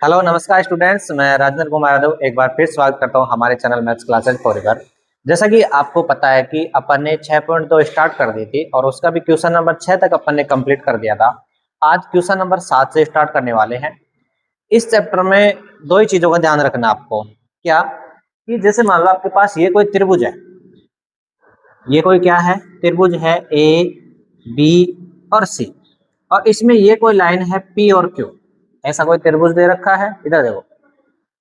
Hello नमस्कार students, मैं राजेंद्र कुमार यादव एक बार फिर स्वागत करता हूं हमारे चैनल मैथ्स क्लासेज फॉरएवर। जैसा कि आपको पता है कि अपन ने 6.2 स्टार्ट कर दी थी और उसका भी क्वेश्चन नंबर 6 तक अपन ने कंप्लीट कर दिया था। आज क्वेश्चन नंबर 7 से स्टार्ट करने वाले हैं। इस चैप्टर में दो ही चीजों का ध्यान रखना आपको। क्या कि जैसे मान लो आपके पास ये कोई त्रिभुज है, ये कोई क्या है, त्रिभुज है ए बी और सी, और इसमें ये कोई लाइन है पी और क्यू। ऐसा कोई त्रिभुज दे रखा है, इधर देखो,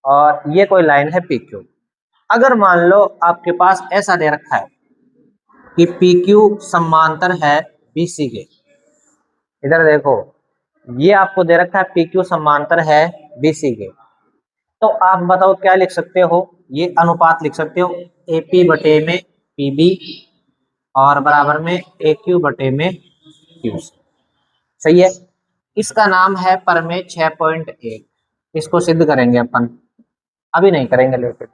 और ये कोई लाइन है पी क्यू। अगर मान लो आपके पास ऐसा दे रखा है कि पी क्यू समांतर है बीसी के, इधर देखो, ये आपको दे रखा है पी क्यू समांतर है बीसी के, तो आप बताओ क्या लिख सकते हो? ये अनुपात लिख सकते हो, ए पी बटे में पी बी और बराबर में ए क्यू बटे में क्यू। सही है। इसका नाम है प्रमेय 6.1। इसको सिद्ध करेंगे अपन, अभी नहीं करेंगे लेकिन,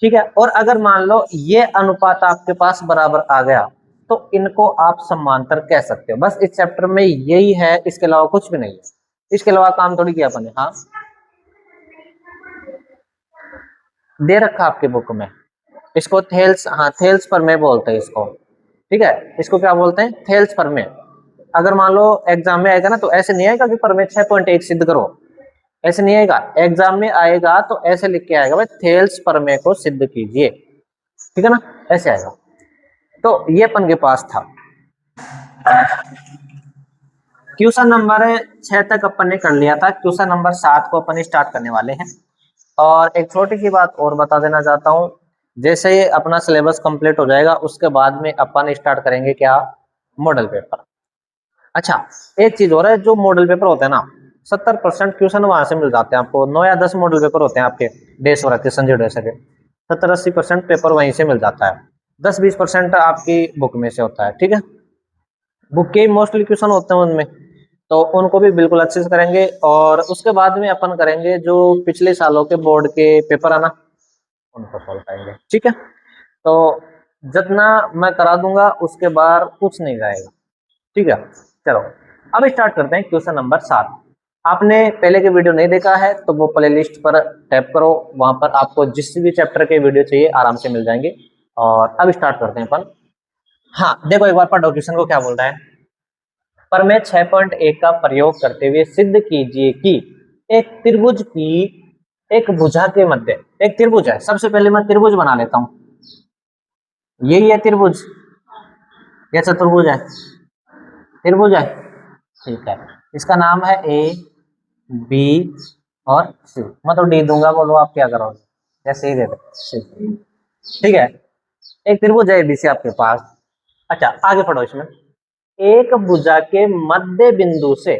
ठीक है। और अगर मान लो ये अनुपात आपके पास बराबर आ गया तो इनको आप समांतर कह सकते हो। बस इस चैप्टर में यही है, इसके अलावा कुछ भी नहीं है। इसके अलावा काम थोड़ी किया अपन ने। हाँ, दे रखा आपके बुक में, इसको थेल्स, हाँ थेल्स प्रमेय बोलते हैं इसको, ठीक है। इसको क्या बोलते हैं? थेल्स प्रमेय। अगर मान लो एग्जाम में आएगा ना तो ऐसे नहीं आएगा कि प्रमेय 6.1 सिद्ध करो, ऐसे नहीं आएगा। एग्जाम में आएगा तो ऐसे लिख के आएगा, भाई थेल्स प्रमेय को सिद्ध कीजिए, ठीक है ना, ऐसे आएगा। तो ये अपन के पास था। क्वेश्चन नंबर 6 तक अपन ने कर लिया था। क्वेश्चन नंबर 7 को अपन स्टार्ट करने वाले हैं। और एक छोटी सी बात और बता देना चाहता हूँ, जैसे ही अपना सिलेबस कंप्लीट हो जाएगा उसके बाद में अपन स्टार्ट करेंगे क्या, मॉडल पेपर। अच्छा, एक चीज और है, जो मॉडल पेपर होते हैं ना, 70% क्वेश्चन वहां से मिल जाते हैं आपको। 9 या 10 मॉडल पेपर होते हैं आपके देश और संजय वैसे के, 70-80% पेपर वहीं से मिल जाता है। 10-20% आपकी बुक में से होता है, ठीक है। बुक के मोस्टली क्वेश्चन होते हैं उनमें, तो उनको भी बिल्कुल अच्छे से करेंगे। और उसके बाद में अपन करेंगे जो पिछले सालों के बोर्ड के पेपर है ना, उनको सॉल्व करेंगे, ठीक है। तो जितना मैं करा दूंगा उसके बाद कुछ नहीं जाएगा, ठीक है। चलो अब स्टार्ट करते हैं क्वेश्चन नंबर 7। आपने पहले के वीडियो नहीं देखा है तो वो प्ले लिस्ट पर टैप करो, वहां पर आपको जिस भी चैप्टर के वीडियो चाहिए आराम से मिल जाएंगे। और अब स्टार्ट करते हैं अपन। हाँ देखो, एक बार पढ़ो क्वेश्चन को क्या बोल रहा है। प्रमेय 6.1 का प्रयोग करते हुए सिद्ध कीजिए कि एक त्रिभुज की एक भुजा के मध्य, एक त्रिभुज है, सबसे पहले मैं त्रिभुज बना लेता हूं। यही है त्रिभुज, या चतुर्भुज है? त्रिभुज है, ठीक है। इसका नाम है ए बी और सी। मैं तो डी दूंगा, बोलो आप क्या करोगे, जैसे ही दे दे, ठीक है। एक त्रिभुज है एबीसी आपके पास। अच्छा आगे पढ़ो। इसमें एक भुजा के मध्य बिंदु से,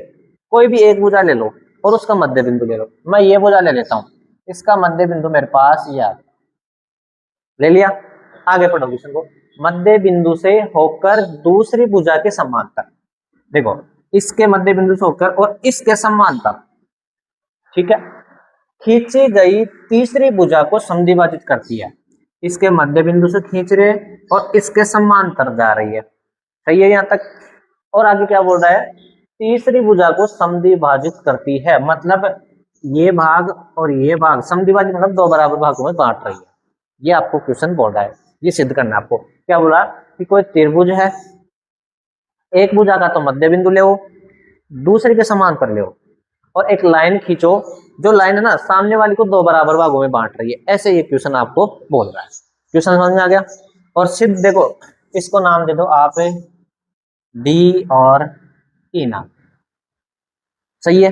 कोई भी एक भुजा ले लो और उसका मध्य बिंदु ले लो। मैं ये भुजा ले लेता हूं, इसका मध्य बिंदु मेरे पास ये ले लिया। आगे पढ़ो क्वेश्चन को। मध्य बिंदु से होकर दूसरी भुजा के समांतर, देखो इसके मध्य बिंदु से होकर और इसके समांतर, ठीक है, खींची गई तीसरी भुजा को समद्विभाजित करती है। इसके मध्य बिंदु से खींच रहे और इसके समांतर जा रही है, सही है यहाँ तक। और आगे क्या बोल रहा है, तीसरी भुजा को समद्विभाजित करती है, मतलब ये भाग और ये भाग समद्विभाजित, मतलब दो बराबर भागों में बांट रही है। ये आपको क्वेश्चन बोल रहा है, ये सिद्ध करना है आपको। क्या बोला कि कोई त्रिभुज है, एक भुजा का तो मध्य बिंदु ले, दूसरे के समांतर ले, और एक लाइन खींचो, जो लाइन है ना सामने वाली को दो बराबर भागों में बांट रही है। ऐसे ये क्वेश्चन आपको बोल रहा है। क्वेश्चन समझ में आ गया? और सिद्ध देखो, इसको नाम दे दो आप डी और ई नाम, सही है।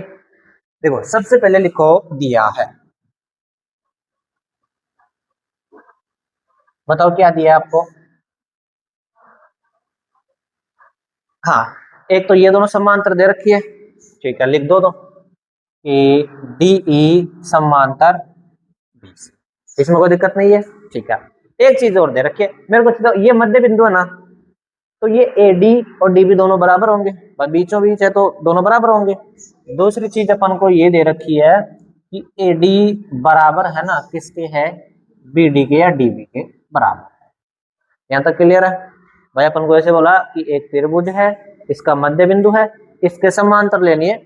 देखो सबसे पहले लिखो दिया है, बताओ क्या दिया है आपको। हाँ, एक तो ये दोनों समांतर दे रखी है, ठीक है, लिख दो कि डी ई समांतर बीसी, इसमें कोई दिक्कत नहीं है, ठीक है। एक चीज और दे रखी है मेरे को, तो ये मध्य बिंदु है ना, तो ये ए डी और डी भी दोनों बराबर होंगे, बीचों बीच है तो दोनों बराबर होंगे। दूसरी चीज अपन को ये दे रखी है कि ए डी बराबर है ना किसके है, बी डी के या डी बी के बराबर है। यहाँ तक क्लियर है भाई? अपन को ऐसे बोला कि एक त्रिभुज है, इसका मध्य बिंदु है, इसके समांतर लेनी है,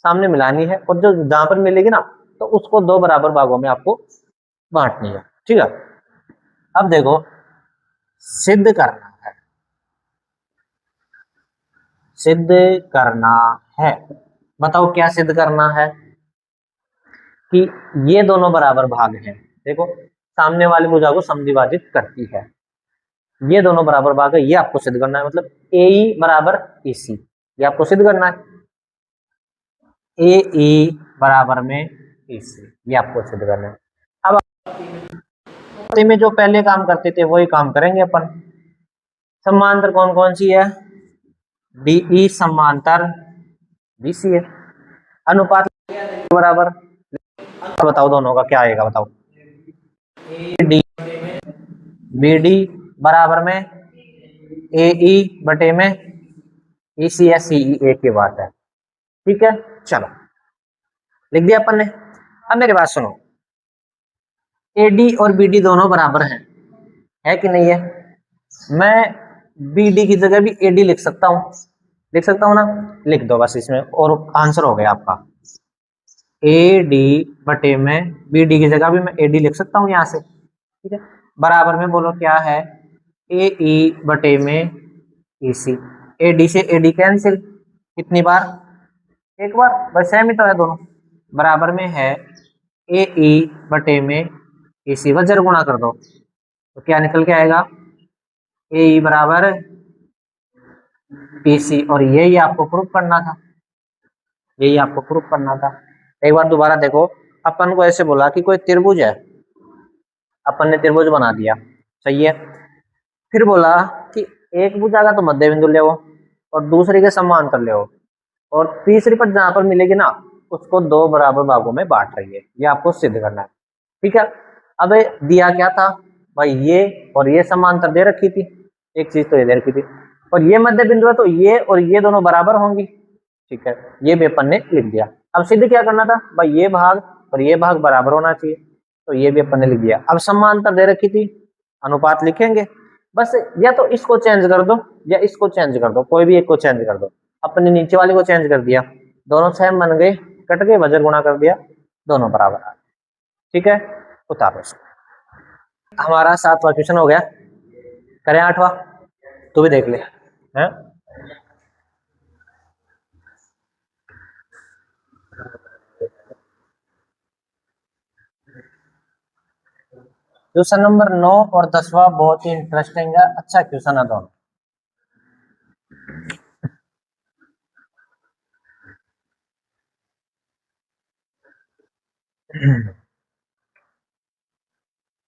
सामने मिलानी है, और जो जहां पर मिलेगी ना तो उसको दो बराबर भागों में आपको बांटनी है। ठीक है, अब देखो सिद्ध करना है, सिद्ध करना है। बताओ क्या सिद्ध करना है? कि ये दोनों बराबर भाग हैं। देखो सामने वाली भुजा को समद्विभाजित करती है, ये दोनों बराबर भाग है, ये आपको सिद्ध करना है। मतलब ए ई बराबर ए सी, ये आपको सिद्ध करना है। ए ई बराबर में ए सी, ये आपको सिद्ध करना है। अब में जो पहले काम करते थे वही काम करेंगे अपन। समांतर कौन कौन सी है? डीई समांतर बीसी है। अनुपात बराबर, बताओ दोनों का क्या आएगा, बताओ। डी बी डी बराबर में ए ई बटे में ई सी एस सी, एक की बात है। ठीक है, चलो लिख दिया अपन ने। अब मेरी बात सुनो, ए डी और बी डी दोनों बराबर हैं, है कि नहीं है? मैं बी डी की जगह भी ए डी लिख सकता हूं, लिख सकता हूं ना? लिख दो बस इसमें और आंसर हो गया आपका। ए डी बटे में बी डी की जगह भी मैं ए डी लिख सकता हूं यहां से। ठीक है, बराबर में बोलो क्या है? ए ई बटे में ई सी। ए डी से ए डी कैंसिल, कितनी बार? एक बार, बस सेम ही तो है दोनों। बराबर में है ए ई बटे में ई सी, वजर गुणा कर दो तो क्या निकल के आएगा? ए ई बराबर पी सी, और यही आपको प्रूफ करना था, यही आपको प्रूफ करना था। एक बार दोबारा देखो, अपन को ऐसे बोला कि कोई त्रिभुज है, अपन ने त्रिभुज बना दिया, सही है। फिर बोला कि एक भुजा का तो मध्य बिंदु ले और दूसरे के समांतर ले, और तीसरी पर जहां पर मिलेगी ना उसको दो बराबर भागों में बांट रही है, ये आपको सिद्ध करना है। ठीक है, अब दिया क्या था भाई? ये और ये समांतर दे रखी थी, एक चीज तो ये दे रखी थी, और ये मध्य बिंदु है, तो ये और ये दोनों बराबर होंगी। ठीक है, ये भी अपन ने लिख दिया। अब सिद्ध क्या करना था भाई? ये भाग और ये भाग बराबर होना चाहिए, तो ये भी अपन ने लिख दिया। अब समांतर दे रखी थी, अनुपात लिखेंगे बस, या तो इसको चेंज कर दो या इसको चेंज कर दो, कोई भी एक को चेंज कर दो। अपने नीचे वाले को चेंज कर दिया, दोनों सेम बन गए, कट गए, वजर गुणा कर दिया, दोनों बराबर आ गए। ठीक है, उतारो इसको। हमारा 7वां क्वेश्चन हो गया, करें 8वां? तू भी देख ले है? क्वेश्चन नंबर 9 और 10वां बहुत ही इंटरेस्टिंग है, अच्छा क्वेश्चन है दोनों।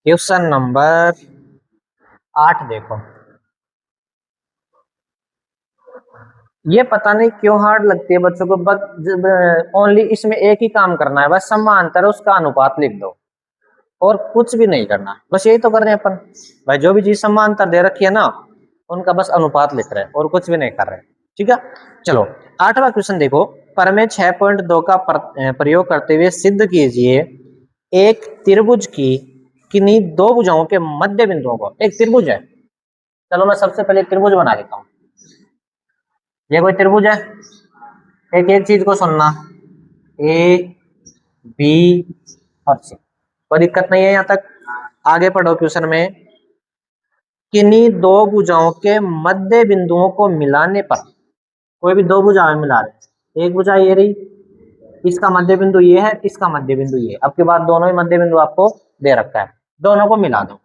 क्वेश्चन नंबर 8 देखो, ये पता नहीं क्यों हार्ड लगती है बच्चों को, बस ओनली इसमें एक ही काम करना है, बस समांतर उसका अनुपात लिख दो और कुछ भी नहीं करना, बस यही तो कर रहे हैं अपन भाई। जो भी चीज समांतर दे रखी है ना उनका बस अनुपात लिख रहे हैं और कुछ भी नहीं कर रहे। ठीक है, चलो 8वां क्वेश्चन देखो, प्रमेय 6.2 का प्रयोग करते हुए सिद्ध कीजिए एक त्रिभुज की किन्हीं दो भुजाओं के मध्य बिंदुओं को। एक त्रिभुज है, चलो मैं सबसे पहले त्रिभुज बना लेता हूं। ये कोई त्रिभुज है, एक एक चीज को सुनना, ए बी और सी, कोई दिक्कत नहीं है यहां तक। आगे पढ़ो क्वेश्चन में, किन्हीं दो भुजाओं के मध्य बिंदुओं को मिलाने पर, कोई भी दो भुजाएं मिला रहे, एक भुजा ये रही, इसका मध्य बिंदु ये है, इसका मध्य बिंदु ये, अब के बाद दोनों ही मध्य बिंदु आपको दे रखा है, दोनों को मिला दो।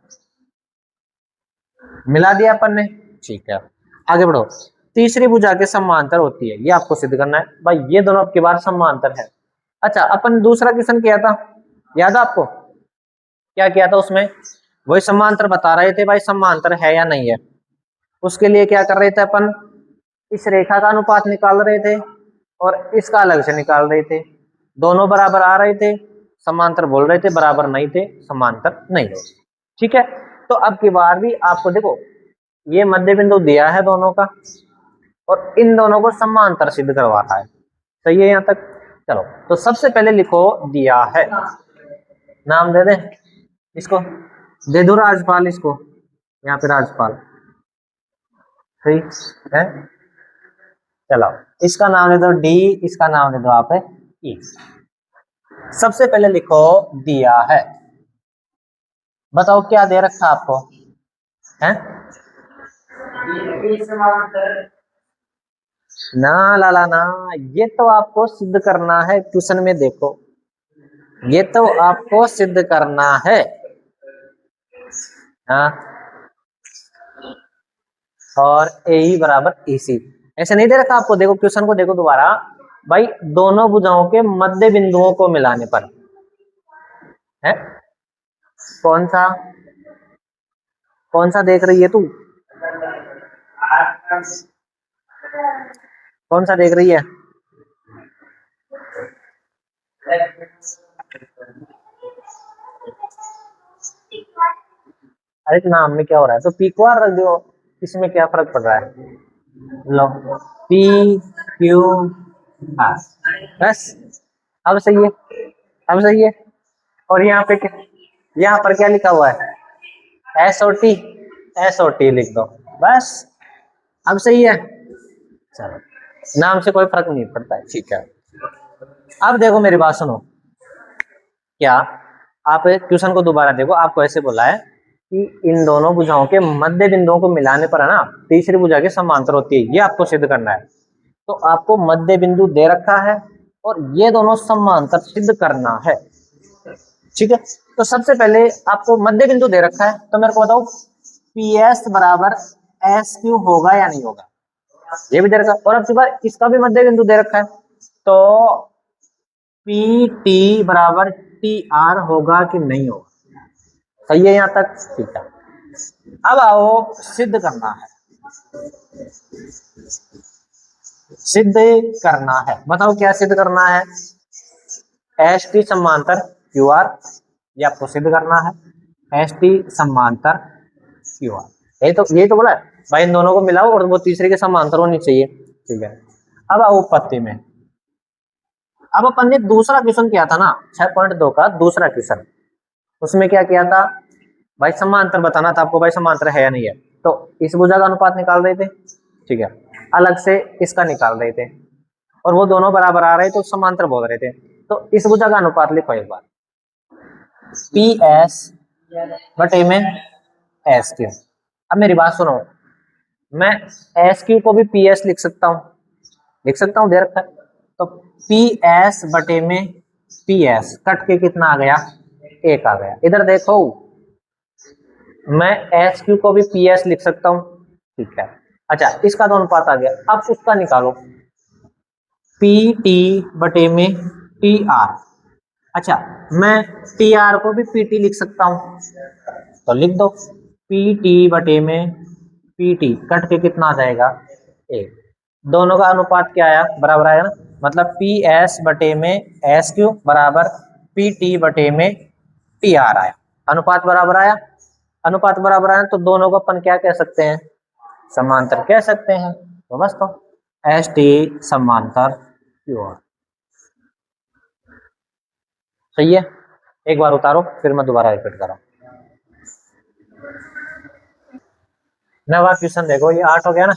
मिला दिया अपन ने, ठीक है आगे बढ़ो। तीसरी भुजा के समांतर होती है, ये आपको सिद्ध करना है भाई, ये दोनों अब की बार समांतर है। अच्छा, अपन दूसरा क्वेश्चन किया था, याद है आपको? क्या किया था उसमें? वही समांतर बता रहे थे भाई, समांतर है या नहीं है। उसके लिए क्या कर रहे थे अपन? इस रेखा का अनुपात निकाल रहे थे और इसका अलग से निकाल रहे थे, दोनों बराबर आ रहे थे, समांतर बोल रहे थे, बराबर नहीं थे, समांतर नहीं हो। ठीक है, तो अब की बार भी आपको देखो ये मध्य बिंदु दिया है दोनों का और इन दोनों को समांतर सिद्ध करवाना है, सही है यहां तक? चलो तो सबसे पहले लिखो, दिया है, नाम दे दे इसको, दे दो राजपाल, इसको यहाँ पे राजपाल, सही है। चलो इसका नाम दे दो डी, इसका नाम दे दो आप ई। सबसे पहले लिखो दिया है, बताओ क्या दे रखा आपको है ना, लाला ना, ये तो आपको सिद्ध करना है क्वेश्चन में, देखो ये तो आपको सिद्ध करना है। हाँ, और ए ही बराबर ई सी, ऐसे नहीं दे रखा आपको, देखो क्वेश्चन को देखो दोबारा, भाई दोनों भुजाओं के मध्य बिंदुओं को मिलाने पर है, कौन सा कौन सा देख रही है तू, कौन सा देख रही है? अरे तो नाम में क्या हो रहा है, तो पी क्यू आर रख दो, इसमें क्या फर्क पड़ रहा है, लो पी क्यू आर, बस अब सही है, अब सही है। और यहाँ पे क्या, यहाँ पर क्या लिखा हुआ है, S O T, S O T लिख दो, बस अब सही है। चलो, नाम से कोई फर्क नहीं पड़ता है, ठीक है। अब देखो मेरी बात सुनो, क्या आप क्वेश्चन को दोबारा देखो, आपको ऐसे बोला है कि इन दोनों भुजाओं के मध्य बिंदुओं को मिलाने पर है ना तीसरी भुजा के समांतर होती है, ये आपको सिद्ध करना है। तो आपको मध्य बिंदु दे रखा है और ये दोनों समांतर सिद्ध करना है, ठीक है। तो सबसे पहले आपको मध्य बिंदु दे रखा है, तो मेरे को बताओ पी एस बराबर एस क्यू होगा या नहीं होगा, ये भी दे रखा है, और अब बार इसका भी मध्य बिंदु दे रखा है, तो पी टी बराबर टी आर होगा कि नहीं होगा, सही है यहाँ तक, ठीक है। अब आओ सिद्ध करना है, सिद्ध करना है, बताओ क्या सिद्ध करना है, एस टी समांतर क्यू आर, ये आपको सिद्ध करना है, एस टी समांतर क्यू आर, यही तो बोला है भाई, इन दोनों को मिलाओ और वो तीसरे के समांतर होनी चाहिए, ठीक है। अब आओ उत्पत्ति में, अब अपन ने दूसरा क्वेश्चन किया था ना 6.2 का दूसरा क्वेश्चन, उसमें क्या किया था भाई, समांतर बताना था आपको, भाई समांतर है या नहीं है, तो इस भुजा का अनुपात निकाल रहे थे, ठीक है, अलग से इसका निकाल रहे थे, और वो दोनों बराबर आ रहे तो समांतर बोल रहे थे, तो इस भुजा का अनुपात लिखो एक बार, पी एस बटे में एस क्यू। अब मेरी बात सुनो, मैं एस क्यू को भी पी एस लिख सकता हूँ, लिख सकता हूँ, दे रखा है, तो पी एस बटे में पी एस कट के कितना आ गया, एक आ गया, इधर देखो मैं एस क्यू को भी पी एस लिख सकता हूँ, ठीक है। अच्छा, इसका तो अनुपात आ गया, अब उसका निकालो, पी टी बटे में टी आर, अच्छा मैं टी आर को भी पी टी लिख सकता हूँ, तो लिख दो पी टी बटे में पी टी कट के कितना आ जाएगा, एक, दोनों का अनुपात क्या आया, बराबर आया ना, मतलब पी एस बटे में एस क्यू बराबर पी टी बटे में टी आर आया, अनुपात बराबर आया, अनुपात बराबर आया तो दोनों को अपन क्या कह सकते हैं, समांतर कह सकते हैं, तो बस तो एस टी समांतर क्यू आर, सही है। एक बार उतारो फिर मैं दोबारा रिपीट कर रहा हूँ, नवा क्वेश्चन देखो, ये 8 हो गया ना,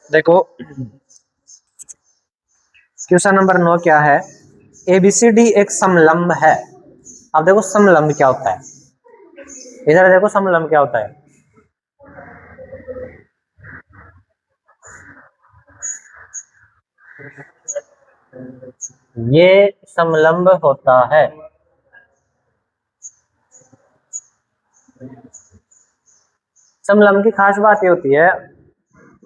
देखो क्वेश्चन नंबर 9 क्या है, एबीसीडी एक समलंब है। अब देखो समलंब क्या होता है, इधर देखो समलंब क्या होता है, ये समलंब होता है, समलंब की खास बात ये होती है,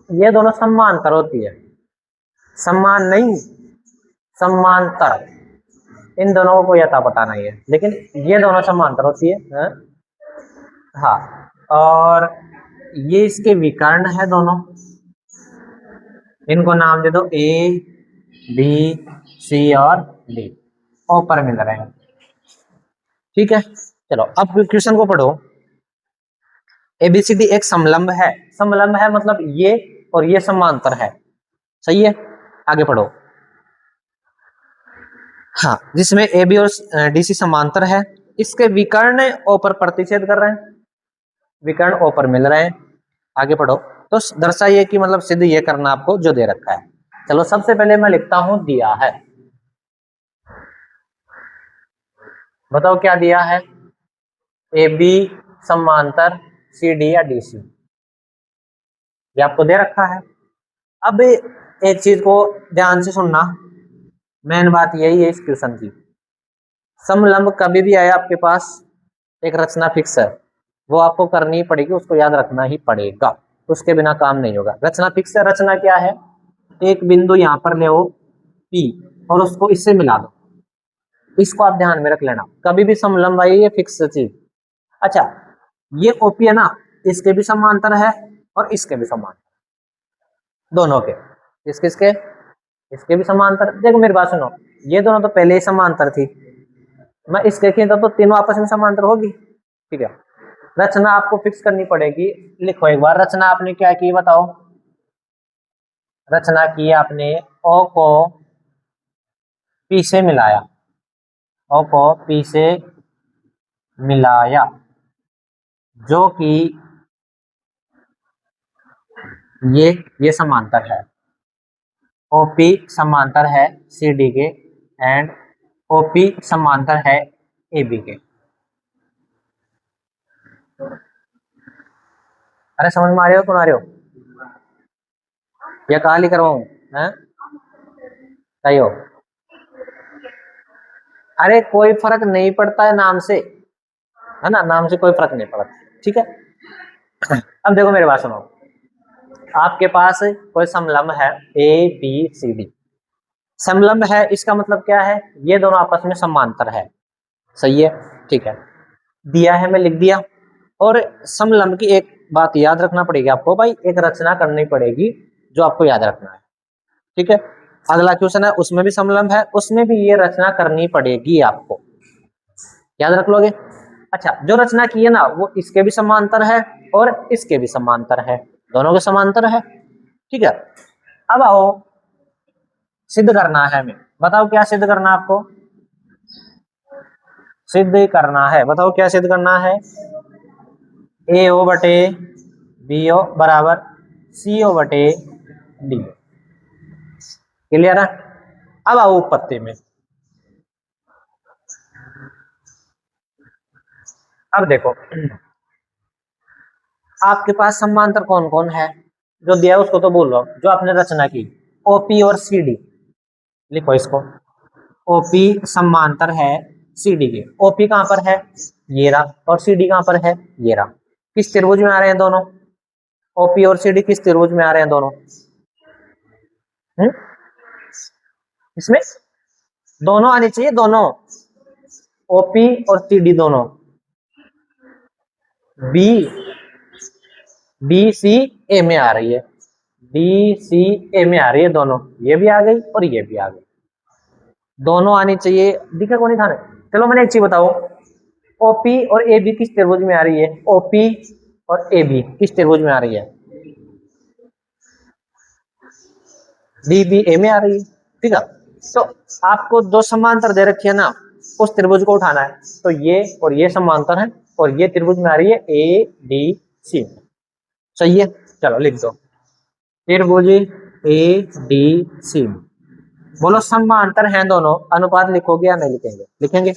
ये दोनों समांतर होती है, समान नहीं समांतर, इन दोनों को कोई अता पता नहीं है, लेकिन ये दोनों समांतर होती है, हाँ, और ये इसके विकर्ण है दोनों, इनको नाम दे दो ए बी सी और डी, ऊपर मिल रहे हैं, ठीक है। चलो अब क्वेश्चन को पढ़ो, एबीसीडी एक समलंब है, समलंब है मतलब ये और ये समांतर है, सही है, आगे पढ़ो, हाँ, जिसमें ए बी और डी सी समांतर है, इसके विकर्ण ओ पर प्रतिच्छेद कर रहे हैं, विकर्ण ओ पर मिल रहे हैं। आगे पढ़ो। तो दर्शाइए कि मतलब सिद्ध ये करना आपको जो दे रखा है। चलो सबसे पहले मैं लिखता हूं दिया है, बताओ क्या दिया है। ए बी समांतर सी डी या डी सी, ये आपको दे रखा है। अब एक चीज को ध्यान से सुनना, मेन बात यही है इस क्वेश्चन की। समलंब कभी भी आया आपके पास, एक रचना फिक्स है, वो आपको करनी ही पड़ेगी, उसको याद रखना ही पड़ेगा, उसके बिना काम नहीं होगा। रचना फिक्स है, रचना क्या है, एक बिंदु यहाँ पर ले पी और उसको इससे मिला दो, इसको आप ध्यान में रख लेना। कभी भी समलंब आई ये फिक्स चीज। अच्छा, ये ओपी है ना, इसके भी समांतर है और इसके भी समांतर, दोनों के, किसके, इसके भी समांतर। देखो मेरी बात सुनो, ये दोनों तो पहले ही समांतर थी, मैं इसके खींचता तो तीनों आपस में समांतर होगी, ठीक है। रचना आपको फिक्स करनी पड़ेगी, लिखो एक बार। रचना आपने क्या की बताओ, रचना की आपने ओ को पी से मिलाया, ओ को पी से मिलाया, जो कि ये समांतर है, ओपी समांतर है सी डी के एंड ओपी समांतर है ए बी के। अरे समझ में आ रहे हो, कौन आ रहे हो, या कहा लिख रहा हूं है, सही हो। अरे कोई फर्क नहीं पड़ता है नाम से, है ना, नाम से कोई फर्क नहीं पड़ता, ठीक है। अब देखो मेरे बात सुनो, आपके पास कोई समलंब है ए बी सी डी, समलंब है इसका मतलब क्या है, ये दोनों आपस में समांतर है, सही है, ठीक है। दिया है, मैं लिख दिया। और समलंब की एक बात याद रखना पड़ेगी आपको भाई, एक रचना करनी पड़ेगी जो आपको याद रखना है, ठीक है। अगला क्वेश्चन है, उसमें भी समलंब है, उसमें भी ये रचना करनी पड़ेगी आपको, याद रख लोगे। अच्छा, जो रचना की है ना वो इसके भी समांतर है और इसके भी समांतर है, दोनों के समांतर है, ठीक है। अब आओ सिद्ध करना है हमें, बताओ क्या सिद्ध करना है आपको, सिद्ध करना है, बताओ क्या सिद्ध करना है। ए ओ बटे बी ओ बराबर सी ओ बटे डी, क्लियर है। अब आओ उत्पत्ति में, अब देखो आपके पास समांतर कौन कौन है, जो दिया है उसको तो बोल रहा हूं, जो आपने रचना की ओपी और सी डी, लिखो इसको। ओपी समांतर है सी डी के, ओपी कहां पर है, ये रहा, और सी डी कहां पर है, ये रहा। किस त्रिभुज में आ रहे हैं दोनों, ओपी और सी डी किस त्रिभुज में आ रहे हैं दोनों, इसमें दोनों आनी चाहिए, दोनों ओपी और सी डी दोनों, बी डी सी ए में आ रही है, डी सी ए में आ रही है दोनों, ये भी आ गई और ये भी आ गई, दोनों आनी चाहिए, दिखा कौन नहीं था। चलो मैंने एक चीज बताओ, ओपी और ए बी किस त्रिभुज में आ रही है, ओपी और ए बी किस त्रिभुज में आ रही है, डी बी ए में आ रही है, ठीक है। तो आपको दो समांतर दे रखी है ना, उस त्रिभुज को उठाना है, तो ये और ये समांतर है और ये त्रिभुज में आ रही है ए डी सी, सही है। चलो लिख दो, त्रिभुज ए डी सी, बोलो समांतर हैं दोनों, अनुपात लिखोगे या नहीं लिखेंगे, लिखेंगे।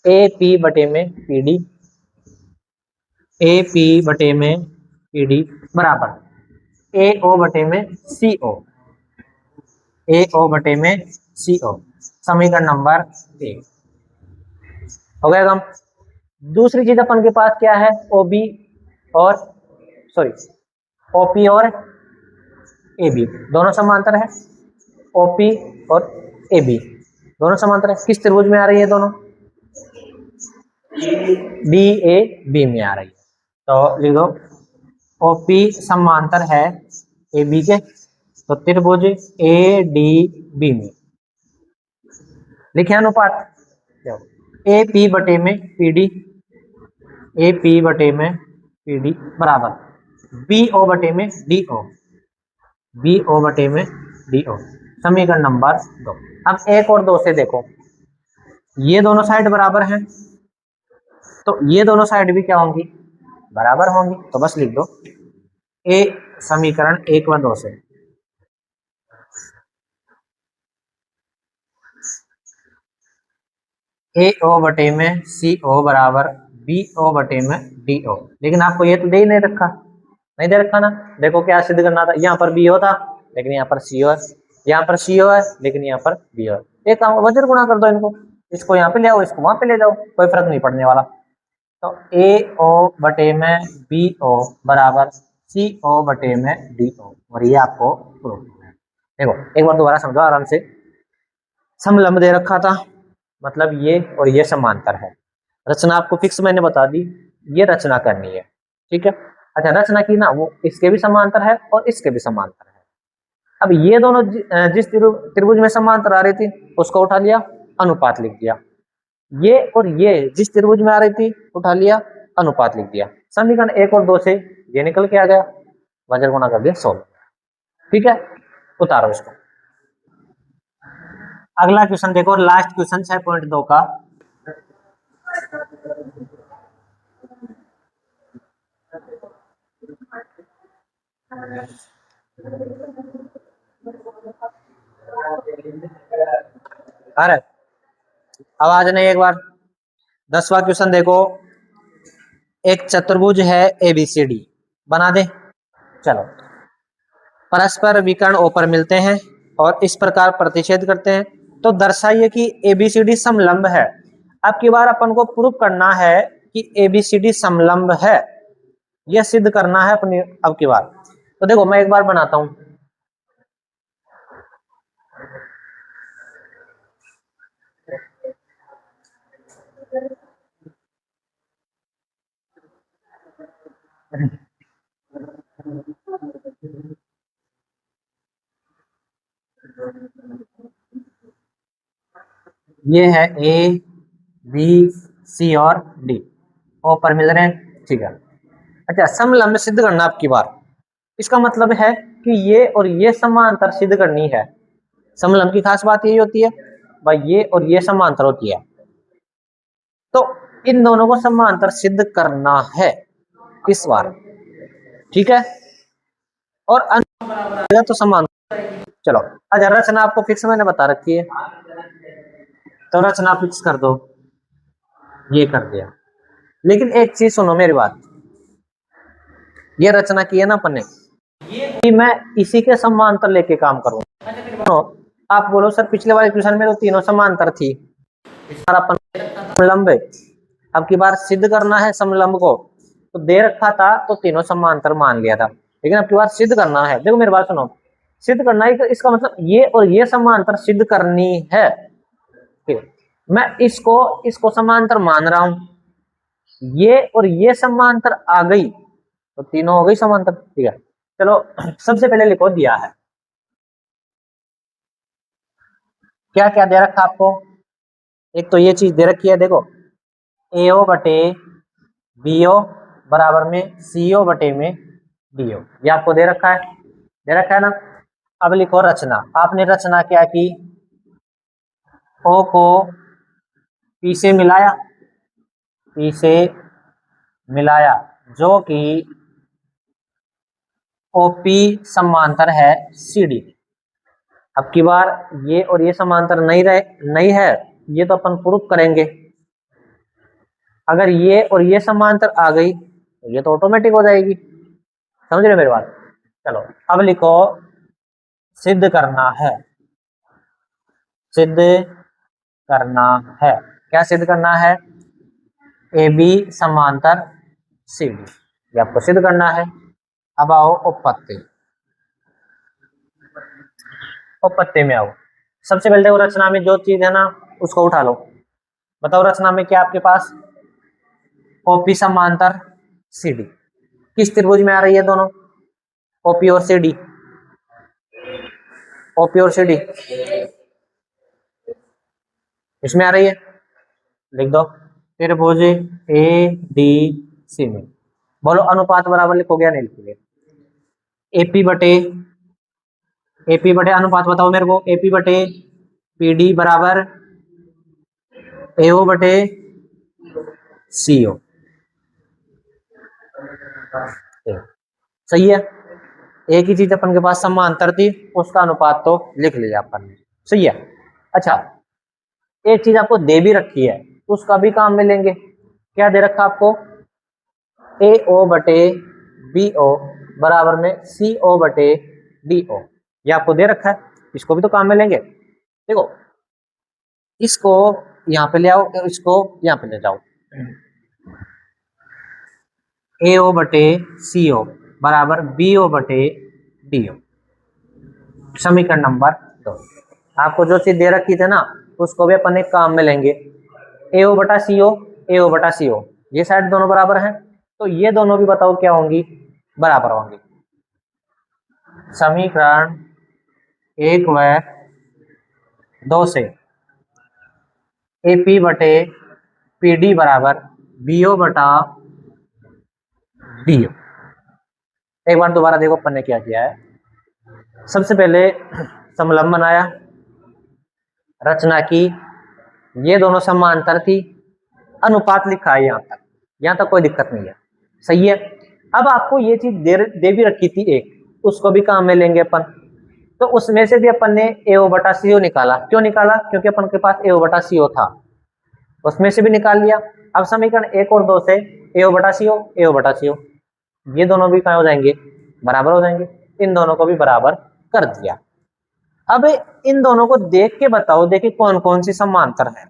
ए पी बटे में पी डी, ए पी बटे में पी डी बराबर ए ओ बटे में सी ओ, ए ओ बटे में सी ओ, समीकरण नंबर 1 हो गया काम। दूसरी चीज अपन के पास क्या है, ओबी और सॉरी ओपी और ए बी दोनों समांतर है, ओपी और ए बी दोनों समांतर है, किस त्रिभुज में आ रही है दोनों, डी ए बी में आ रही है, तो लिख दो ओपी समांतर है ए बी के, तो त्रिभुज ए डी बी में लिखे अनुपात, ए पी बटे में पी डी, ए पी बटे में पी डी बराबर बी ओ बटे में डी ओ, बी ओ बटे में डी ओ, समीकरण नंबर 2। अब 1 और 2 से देखो, ये दोनों साइड बराबर हैं, तो ये दोनों साइड भी क्या होंगी, बराबर होंगी। तो बस लिख दो ए समीकरण 1 व 2 से ए ओ बटे में सी ओ बराबर बी ओ बटे में डी ओ। लेकिन आपको ये तो दे ही नहीं रखा, नहीं दे रखा ना। देखो क्या सिद्ध करना था, यहाँ पर बी ओ था लेकिन यहाँ पर सी ओ है, यहाँ पर सी ओ है लेकिन यहाँ पर बी ओ है। एक काम, वज्र गुणा कर दो इनको, इसको यहाँ पे ले आओ, इसको वहां पे ले जाओ, कोई फर्क नहीं पड़ने वाला। तो ए ओ बटे में बी ओ बराबर सी ओ बटे में डी ओ, और ये आपको प्रूफ है। देखो एक बार दोबारा समझो आराम से। समलंब दे रखा था, मतलब ये और ये समांतर है। रचना आपको फिक्स मैंने बता दी, ये रचना करनी है, ठीक है। अच्छा रचना की ना, वो इसके भी समांतर है और इसके भी समांतर है। अब ये दोनों जिस त्रिभुज में समांतर आ रही थी उसको उठा लिया, अनुपात लिख दिया। ये और ये जिस त्रिभुज में आ रही थी उठा लिया, अनुपात लिख दिया। समीकरण 1 और 2 से ये निकल के आ गया, वज्र गुणा कर दिया 16। ठीक है, उतारो इसको। अगला क्वेश्चन देखो, लास्ट क्वेश्चन 6.2 का। अरे आवाज नहीं, एक बार 10वां क्वेश्चन देखो। एक चतुर्भुज है ABCD, बना दे। चलो, परस्पर विकर्ण O पर मिलते हैं और इस प्रकार प्रतिच्छेद करते हैं, तो दर्शाइए कि ABCD समलंब है। अब की बार अपन को प्रूफ करना है कि ABCD समलंब है, यह सिद्ध करना है अपनी अब की बार। तो देखो मैं एक बार बनाता हूं। ये है A B C और D, O पर मिल रहे हैं, ठीक है। अच्छा समलंब सिद्ध करना आपकी बार, इसका मतलब है कि ये और ये समांतर सिद्ध करनी है। समलंब की खास बात यही होती है भाई, ये और ये समांतर होती है, तो इन दोनों को समांतर सिद्ध करना है इस बार, ठीक है। और तो समांतर, चलो। अच्छा रचना आपको फिक्स मैंने बता रखी है, तो रचना फिक्स कर दो, ये कर दिया। लेकिन एक चीज सुनो मेरी बात, ये रचना की है ना अपन ने, कि मैं इसी के समांतर लेके काम करूँ। आप बोलो सर पिछले वाले क्वेश्चन में तो तीनों समांतर थी, अपन समलंब, अब की बार सिद्ध करना है समलंब को, तो दे रखा था तो तीनों समांतर मान लिया था, लेकिन अब की बार सिद्ध करना है। देखो मेरी बात सुनो, सिद्ध करना है इसका मतलब ये और ये समांतर सिद्ध करनी है। मैं इसको समांतर मान रहा हूं, ये और ये समांतर आ गई तो तीनों हो गई समांतर, ठीक है। चलो सबसे पहले लिखो दिया है, क्या क्या दे रखा आपको। एक तो ये चीज दे रखी है, देखो AO बटे BO बराबर में CO बटे में DO, ये आपको दे रखा है, दे रखा है ना। अब लिखो रचना, आपने रचना क्या की, O को P से मिलाया, P से मिलाया, जो कि OP समांतर है CD। अब की बार ये और ये समांतर नहीं है, ये तो अपन प्रूफ करेंगे। अगर ये और ये समांतर आ गई तो ये तो ऑटोमेटिक हो जाएगी, समझ रहे मेरी बात। चलो अब लिखो सिद्ध करना है, सिद्ध करना है, क्या सिद्ध करना है, AB समांतर CD, ये आपको सिद्ध करना है। अब आओ उपपत्ति, उपपत्ति में आओ। सबसे पहले देखो रचना में जो चीज है ना उसको उठा लो। बताओ रचना में क्या आपके पास, OP समांतर CD, किस त्रिभुज में आ रही है दोनों, OP और CD, OP और CD इसमें आ रही है, लिख दो त्रिभुज ADC में। बोलो अनुपात बराबर लिखोगे या नहीं लिखोगे, AP बटे एपी बटे अनुपात बताओ मेरे को, एपी बटे पीडी बराबर एओ बटे सीओ। सही है, एक ही चीज अपन के पास समांतर थी, उसका अनुपात तो लिख लिया अपन ने। सही है। अच्छा, एक चीज आपको दे भी रखी है, उसका भी काम में लेंगे। क्या दे रखा आपको? ए ओ बटे बी ओ बराबर में सी ओ बटे डी ओ, ये आपको दे रखा है, इसको भी तो काम में लेंगे। देखो, इसको यहाँ पे ले आओ और इसको यहाँ पे ले जाओ। ए ओ बटे सी ओ बराबर बी ओ बटे डी ओ, समीकरण नंबर 2। आपको जो चीज दे रखी थी ना, उसको भी अपन एक काम में लेंगे। ए ओ बटा सी ओ, ए ओ बटा सी ओ, ये साइड दोनों बराबर हैं, तो ये दोनों भी बताओ क्या होंगी? बराबर होंगी। समीकरण 1 व 2 से एपी बटे पीडी बराबर बीओ बटा डीओ। एक बार दोबारा देखो अपन ने क्या किया है। सबसे पहले समलंब बनाया, रचना की, ये दोनों समांतर थी, अनुपात लिखा है यहाँ तक कोई दिक्कत नहीं है। सही है। अब आपको ये चीज दे भी रखी थी एक, उसको भी काम में लेंगे अपन। तो उसमें से भी अपन ने एओ बटा सीओ निकाला। क्यों निकाला? क्योंकि अपन के पास एओ बटा सीओ था, उसमें से भी निकाल लिया। अब समीकरण 1 और 2 से एओ बटा सीओ, एओ बटा सीओ, ये दोनों भी क्या हो जाएंगे? बराबर हो जाएंगे। इन दोनों को भी बराबर कर दिया। अब इन दोनों को देख के बताओ, देखिए कौन कौन सी समांतर है।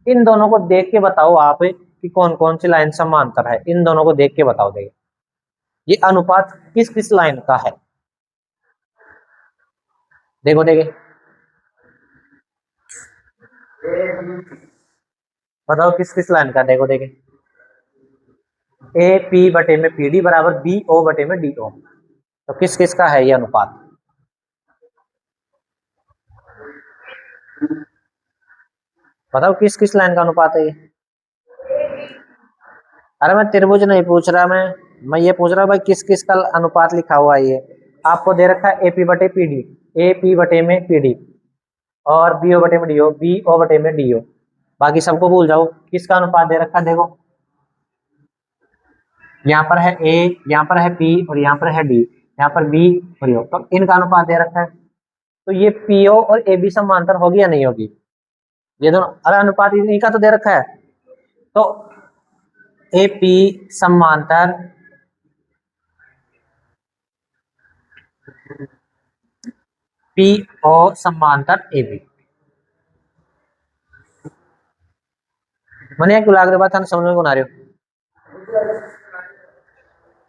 इन दोनों को देख के बताओ आप कि कौन कौन सी लाइन समांतर है। इन दोनों को देख के बताओ, देखिए ये अनुपात किस किस लाइन का है। देखो देखिए, बताओ किस किस लाइन का। देखो देखिए, ए पी बटे में पी डी बराबर बी ओ बटे में डी ओ, तो किस किस का है ये अनुपात? बताओ किस किस लाइन का अनुपात है ये? अरे मैं त्रिभुज नहीं पूछ रहा, मैं ये पूछ रहा हूँ भाई किस किस का अनुपात लिखा हुआ है। ये आपको दे रखा है एपी बटे पी डी, ए पी बटे में पी डी और बी ओ बटे में डी ओ, बी ओ बटे में डी ओ। बाकी सबको भूल जाओ। किसका अनुपात दे रखा है? देखो यहाँ पर है ए, यहाँ पर है पी और यहाँ पर है डी, यहाँ पर बी और ओ, तो इनका अनुपात दे रखा है। तो ये पीओ और ए बी समांतर होगी या नहीं होगी? ये दोनों, अरे अनुपात इन्हीं का तो दे रखा है। तो ए पी समांतर पी ओ समांतर ए बी। मैंने क्यों लाग रही बात समझ में कौन आ रही हो?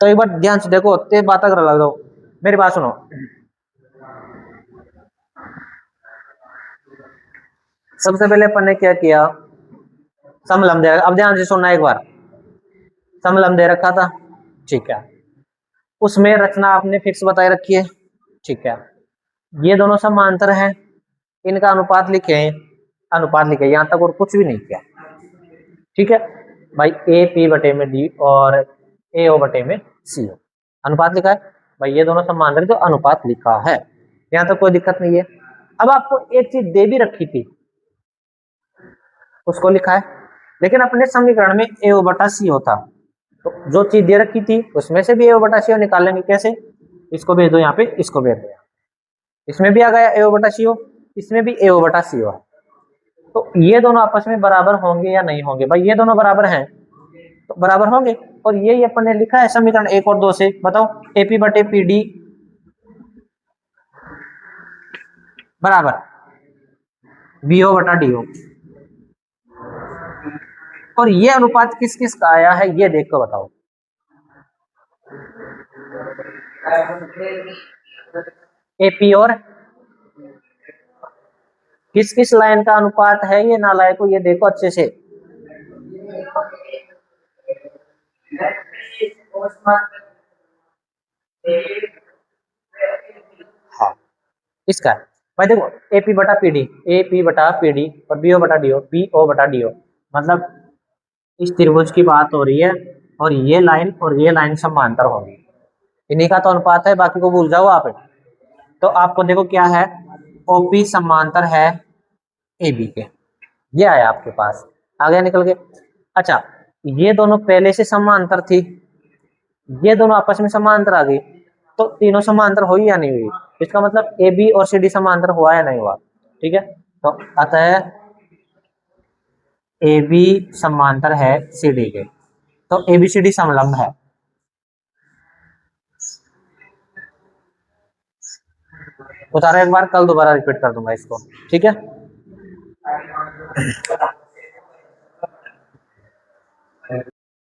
तो एक बार ध्यान से देखो, ते बात कर लग दो, मेरी बात सुनो। सबसे पहले अपन ने क्या किया? समलंब दे रखा। अब ध्यान से सुनना एक बार, समलंब दे रखा था, ठीक है, उसमें रचना आपने फिक्स बताई रखी है, ठीक है, ये दोनों समांतर हैं, इनका अनुपात लिखे, अनुपात लिखे, यहां तक और कुछ भी नहीं किया। ठीक है भाई, ए पी बटे में डी और ए ओ बटे में सी ओ, अनुपात लिखा है भाई, ये दोनों समांतर तो अनुपात लिखा है, यहां तक कोई दिक्कत नहीं है। अब आपको एक चीज दे भी रखी थी, उसको लिखा है, लेकिन अपने समीकरण में ए ओ बटा सी होता, तो जो चीज दे रखी थी उसमें से भी ए ओ बटा सी निकाल लेंगे। कैसे? इसको भेज दो यहाँ पे, इसको भेज दो, इसमें भी आ गया ए ओ बटा सी, इसमें भी ए ओ बटा सी है, तो ये दोनों आपस में बराबर होंगे या नहीं होंगे? भाई ये दोनों बराबर हैं, तो बराबर होंगे, और ये अपन ने लिखा है समीकरण 1 और 2 से। बताओ एपी बटे पी डी बराबर बीओ बटा डीओ, और ये अनुपात किस किस का आया है ये देख कर बताओ। एपी और किस किस लाइन का अनुपात है ये नालायकों, ये देखो अच्छे से। हाँ, इसका भाई देखो, एपी बटा पीडी, ए पी बटा पीडी और बीओ बटा डीओ, बी ओ बटा डीओ, मतलब इस त्रिभुज की बात हो रही है, और ये लाइन समांतर होगी, इन्हीं का तो अनुपात है, बाकी को भूल जाओ आप। तो आपको देखो क्या है, ओपी समांतर है ए बी के, ये आया आपके पास, आ गया निकल के। अच्छा, ये दोनों पहले से समांतर थी, ये दोनों आपस में समांतर आ गई, तो तीनों समांतर हुई या नहीं हुई, इसका मतलब ए बी और सी डी समांतर हुआ या नहीं हुआ। ठीक है, तो अतः ए बी समांतर है सी डी के, तो ए बी सी डी समलंब है। उतारा एक बार, कल दोबारा रिपीट कर दूंगा इसको। ठीक है।